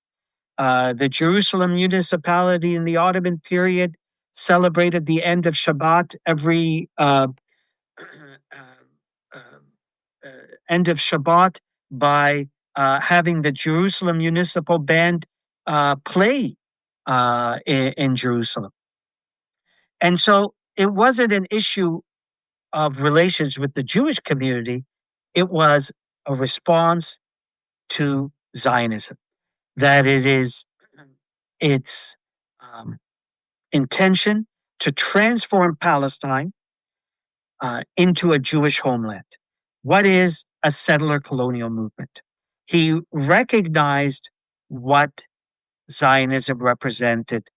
Speaker 4: The Jerusalem municipality in the Ottoman period celebrated the end of Shabbat every end of Shabbat by having the Jerusalem Municipal Band play in Jerusalem. And so it wasn't an issue of relations with the Jewish community. It was a response to Zionism, that it is its intention to transform Palestine into a Jewish homeland. What is a settler colonial movement? He recognized what Zionism represented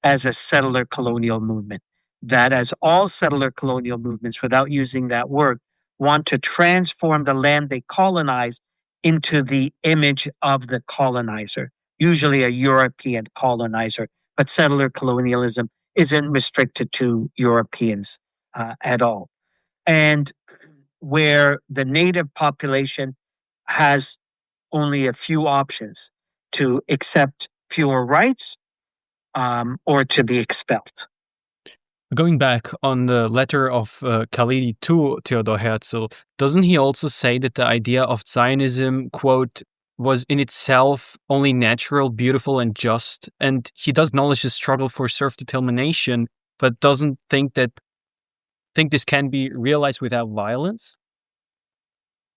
Speaker 4: as a settler colonial movement, that as all settler colonial movements, without using that word, want to transform the land they colonize into the image of the colonizer, usually a European colonizer, but settler colonialism isn't restricted to Europeans at all. And where the native population has only a few options to accept fewer rights or to be expelled.
Speaker 2: Going back on the letter of Khalidi to Theodor Herzl, doesn't he also say that the idea of Zionism, quote, was in itself only natural, beautiful, and just? And he does acknowledge the struggle for self-determination, but doesn't think this can be realized without violence?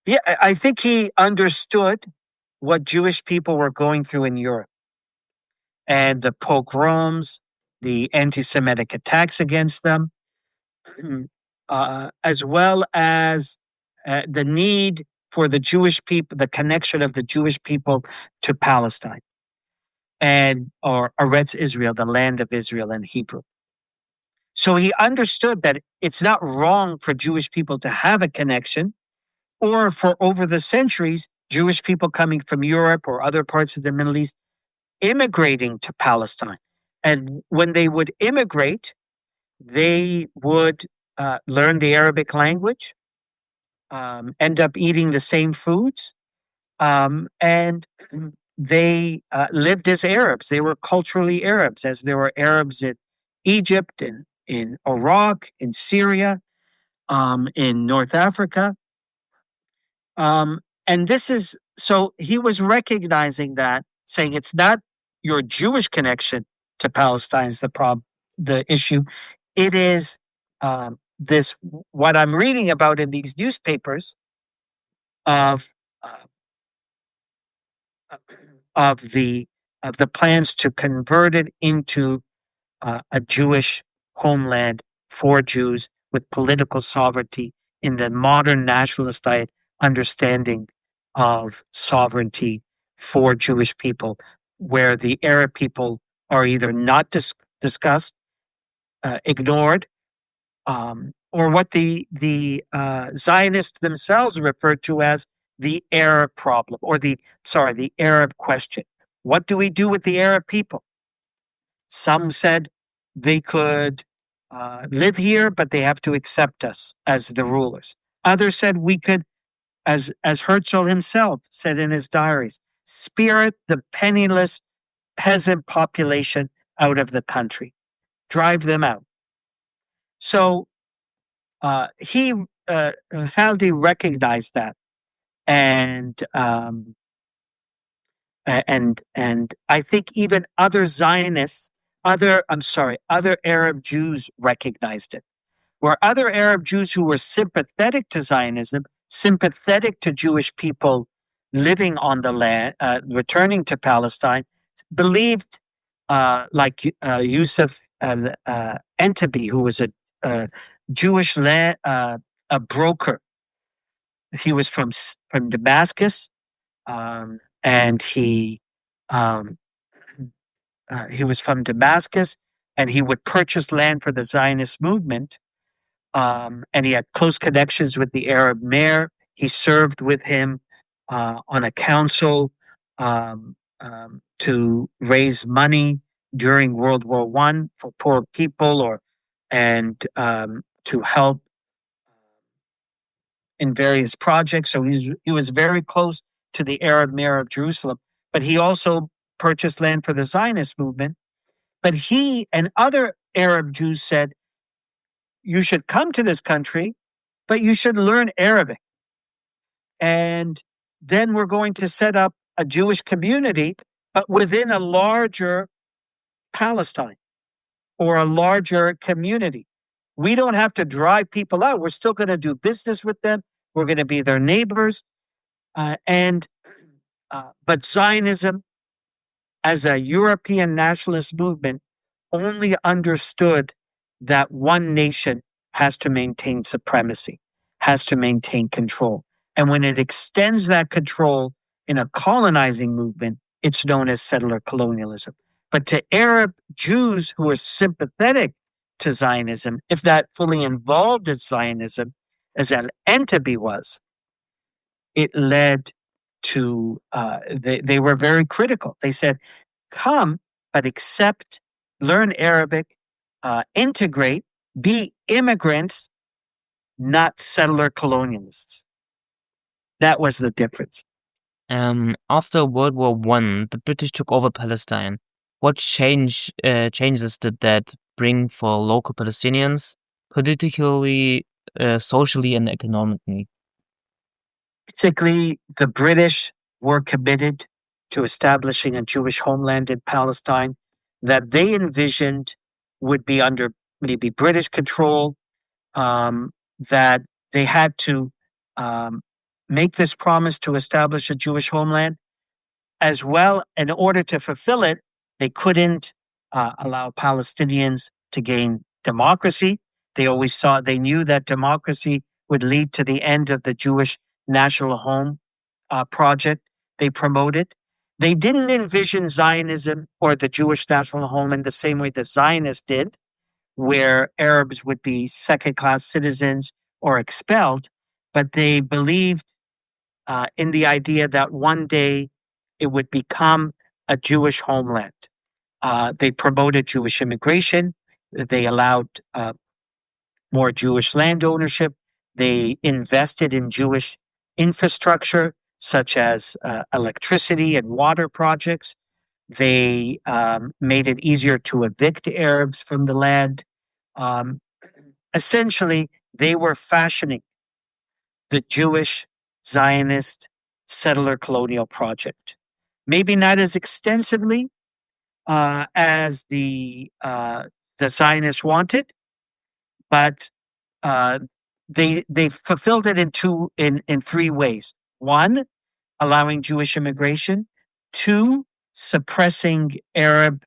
Speaker 4: Yeah, I think he understood what Jewish people were going through in Europe, and the pogroms, the anti-Semitic attacks against them, as well as the need for the Jewish people, the connection of the Jewish people to Palestine, or Eretz Israel, the land of Israel in Hebrew. So he understood that it's not wrong for Jewish people to have a connection, or for over the centuries, Jewish people coming from Europe or other parts of the Middle East immigrating to Palestine. And when they would immigrate, they would learn the Arabic language, end up eating the same foods, and they lived as Arabs. They were culturally Arabs, as there were Arabs in Egypt, in Iraq, in Syria, in North Africa. And this is, so he was recognizing that, saying it's not your Jewish connection to Palestine is the issue. It is this, what I'm reading about in these newspapers of the plans to convert it into a Jewish homeland for Jews with political sovereignty in the modern nationalist understanding of sovereignty for Jewish people, where the Arab people are either not discussed, ignored, or what the Zionists themselves refer to as the Arab problem, or the Arab question. What do we do with the Arab people? Some said they could live here, but they have to accept us as the rulers. Others said we could, as Herzl himself said in his diaries, spirit the penniless peasant population out of the country, drive them out. So Halabi recognized that, and I think even other Zionists, other Arab Jews recognized it. Where other Arab Jews who were sympathetic to Zionism, sympathetic to Jewish people living on the land, returning to Palestine, believed, like Yusuf Diya, who was a Jewish a broker he was from Damascus, and he was from Damascus, and he would purchase land for the Zionist movement. And he had close connections with the Arab mayor. He served with him on a council to raise money during World War I for poor people, and to help in various projects. So he was very close to the Arab mayor of Jerusalem. But he also purchased land for the Zionist movement. But he and other Arab Jews said, you should come to this country, but you should learn Arabic. And then we're going to set up a Jewish community, but within a larger Palestine or a larger community. We don't have to drive people out. We're still going to do business with them. We're going to be their neighbors. But Zionism, as a European nationalist movement, only understood that one nation has to maintain supremacy, has to maintain control. And when it extends that control in a colonizing movement, it's known as settler colonialism. But to Arab Jews who are sympathetic to Zionism, if not fully involved in Zionism, as Al-Entabi was, it led to, they were very critical. They said, come, but accept, learn Arabic, integrate, be immigrants, not settler colonialists. That was the difference.
Speaker 3: After World War I, the British took over Palestine. What changes did that bring for local Palestinians, politically, socially, and economically?
Speaker 4: Basically, the British were committed to establishing a Jewish homeland in Palestine that they envisioned would be under maybe British control, that they had to make this promise to establish a Jewish homeland. As well, in order to fulfill it, they couldn't allow Palestinians to gain democracy. They knew that democracy would lead to the end of the Jewish national home project they promoted. They didn't envision Zionism or the Jewish national home in the same way the Zionists did, where Arabs would be second-class citizens or expelled, but they believed in the idea that one day it would become a Jewish homeland. They promoted Jewish immigration. They allowed more Jewish land ownership. They invested in Jewish infrastructure, such as electricity and water projects. They made it easier to evict Arabs from the land. Essentially, they were fashioning the Jewish Zionist settler colonial project. Maybe not as extensively as the Zionists wanted, but they fulfilled it in three ways. One, allowing Jewish immigration. Two, suppressing Arab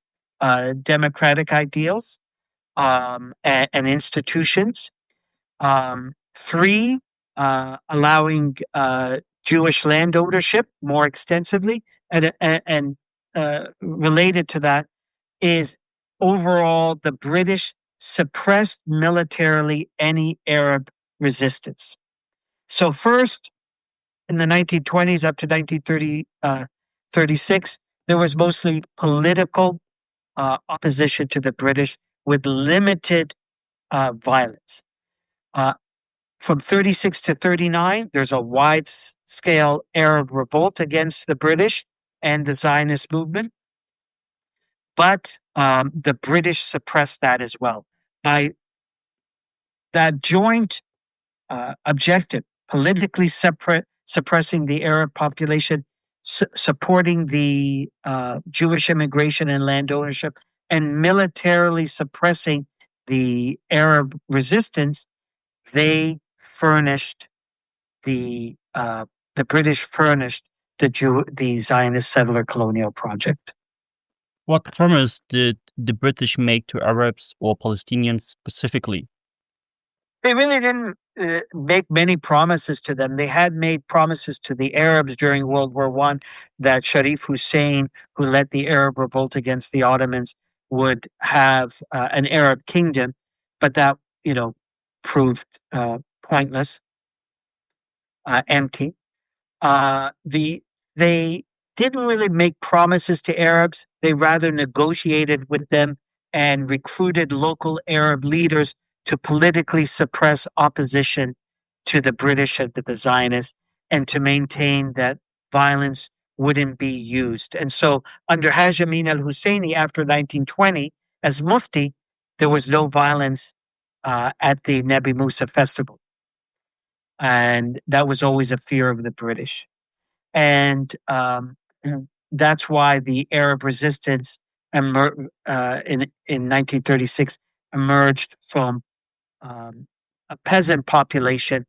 Speaker 4: democratic ideals and institutions. Three, allowing Jewish land ownership more extensively, and related to that is overall the British suppressed militarily any Arab resistance. So first, in the 1920s up to 1936, there was mostly political opposition to the British with limited violence. From 36 to 39, there's a wide-scale Arab revolt against the British and the Zionist movement. But the British suppressed that as well. By that joint objective, politically suppressing the Arab population, supporting the Jewish immigration and land ownership, and militarily suppressing the Arab resistance, they furnished the British furnished the Zionist settler colonial project.
Speaker 5: What promise did the British make to Arabs or Palestinians specifically?
Speaker 4: They really didn't make many promises to them. They had made promises to the Arabs during World War I that Sharif Hussein, who led the Arab revolt against the Ottomans, would have an Arab kingdom, but that proved pointless, empty. They didn't really make promises to Arabs. They rather negotiated with them and recruited local Arab leaders to politically suppress opposition to the British and to the Zionists, and to maintain that violence wouldn't be used. And so under Haj Amin al-Husseini after 1920, as Mufti, there was no violence at the Nabi Musa Festival. And that was always a fear of the British. And that's why the Arab resistance in 1936 emerged from a peasant population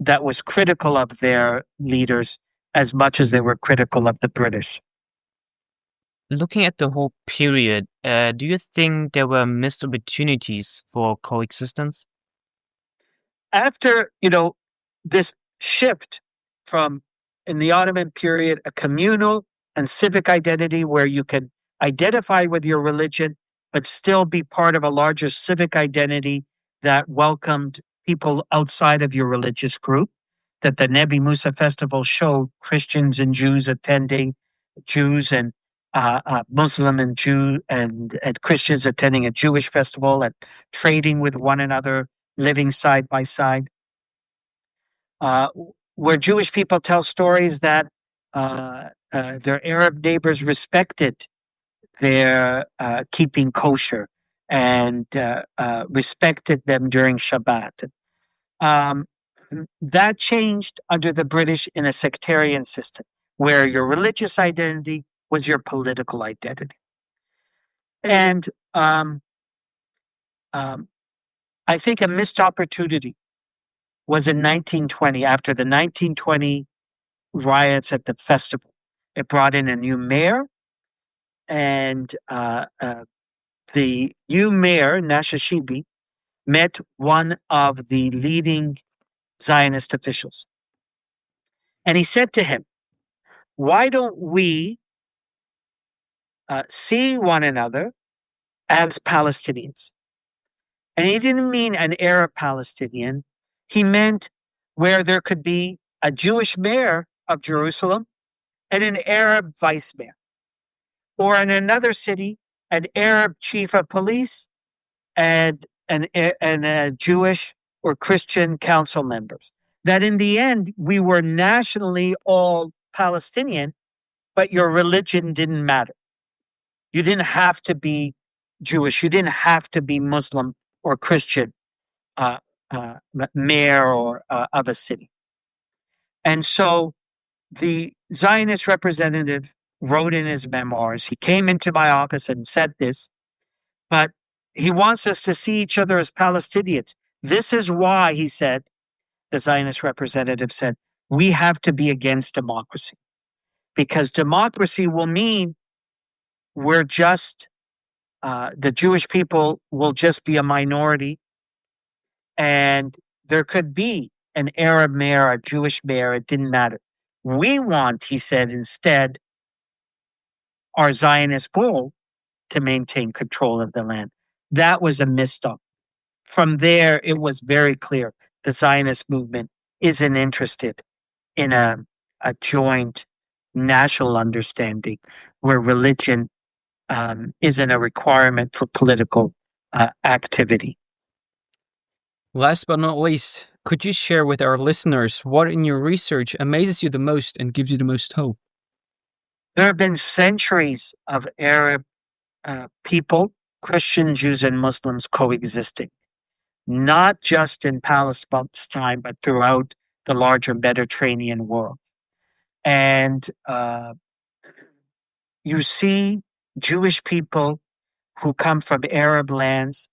Speaker 4: that was critical of their leaders as much as they were critical of the British.
Speaker 3: Looking at the whole period, do you think there were missed opportunities for coexistence?
Speaker 4: After, this shift from, in the Ottoman period, a communal and civic identity where you can identify with your religion, but still be part of a larger civic identity that welcomed people outside of your religious group, that the Nabi Musa Festival showed Christians and Jews attending, Jews and Muslim and Jew and Christians attending a Jewish festival and trading with one another, living side by side. Where Jewish people tell stories that their Arab neighbors respected their keeping kosher and respected them during Shabbat. That changed under the British in a sectarian system where your religious identity was your political identity. And I think a missed opportunity was in 1920, after the 1920 riots at the festival. It brought in a new mayor, and the new mayor, Nashashibi, met one of the leading Zionist officials. And he said to him, why don't we see one another as Palestinians? And he didn't mean an Arab Palestinian. He meant where there could be a Jewish mayor of Jerusalem and an Arab vice mayor. Or in another city, an Arab chief of police and a Jewish or Christian council members. That in the end, we were nationally all Palestinian, but your religion didn't matter. You didn't have to be Jewish. You didn't have to be Muslim or Christian mayor or of a city. And so the Zionist representative wrote in his memoirs, he came into my office and said this, but he wants us to see each other as Palestinians. This is why, he said, the Zionist representative said, we have to be against democracy, because democracy will mean we're just, the Jewish people will just be a minority, and there could be an Arab mayor, a Jewish mayor, it didn't matter. We want, he said, instead, our Zionist goal to maintain control of the land. That was a misstep. From there, it was very clear the Zionist movement isn't interested in a joint national understanding where religion isn't a requirement for political activity.
Speaker 2: Last but not least, could you share with our listeners what in your research amazes you the most and gives you the most hope?
Speaker 4: There have been centuries of Arab people, Christian, Jews, and Muslims coexisting, not just in Palestine, but throughout the larger Mediterranean world. And you see Jewish people who come from Arab lands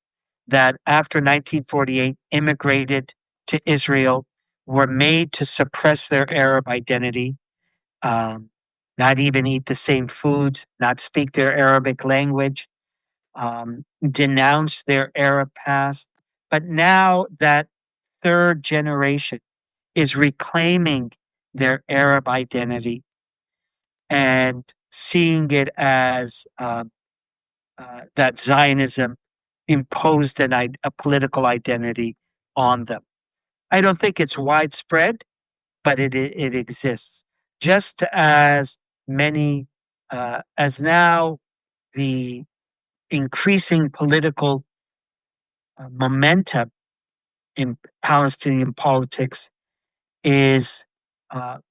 Speaker 4: that after 1948 immigrated to Israel, were made to suppress their Arab identity, not even eat the same foods, not speak their Arabic language, denounce their Arab past. But now that third generation is reclaiming their Arab identity and seeing it as that Zionism imposed a political identity on them. I don't think it's widespread, but it exists. Just as many, as now the increasing political momentum in Palestinian politics is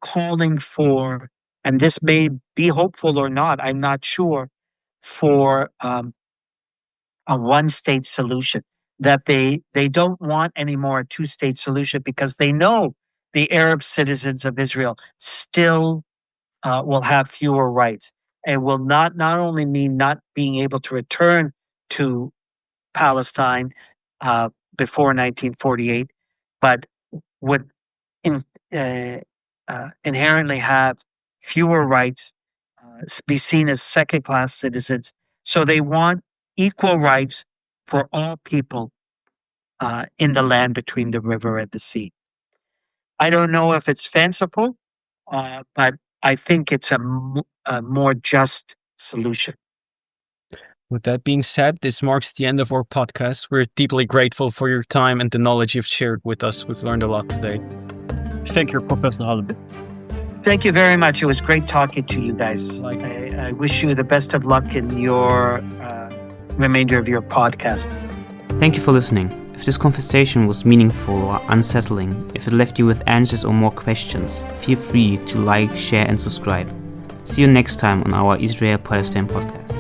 Speaker 4: calling for, and this may be hopeful or not, I'm not sure, for a one-state solution, that they don't want anymore a two-state solution because they know the Arab citizens of Israel still will have fewer rights. It will not only mean not being able to return to Palestine before 1948, but would inherently have fewer rights, be seen as second-class citizens. So they want equal rights for all people in the land between the river and the sea. I don't know if it's fanciful, but I think it's a more just solution.
Speaker 2: With that being said, this marks the end of our podcast. We're deeply grateful for your time and the knowledge you've shared with us. We've learned a lot today.
Speaker 5: Thank you, Professor Halabi.
Speaker 4: Thank you very much. It was great talking to you guys. I wish you the best of luck in your remainder of your podcast.
Speaker 3: Thank you for listening. If this conversation was meaningful or unsettling, if it left you with answers or more questions, feel free to like, share, and subscribe. See you next time on our Israel-Palestine podcast.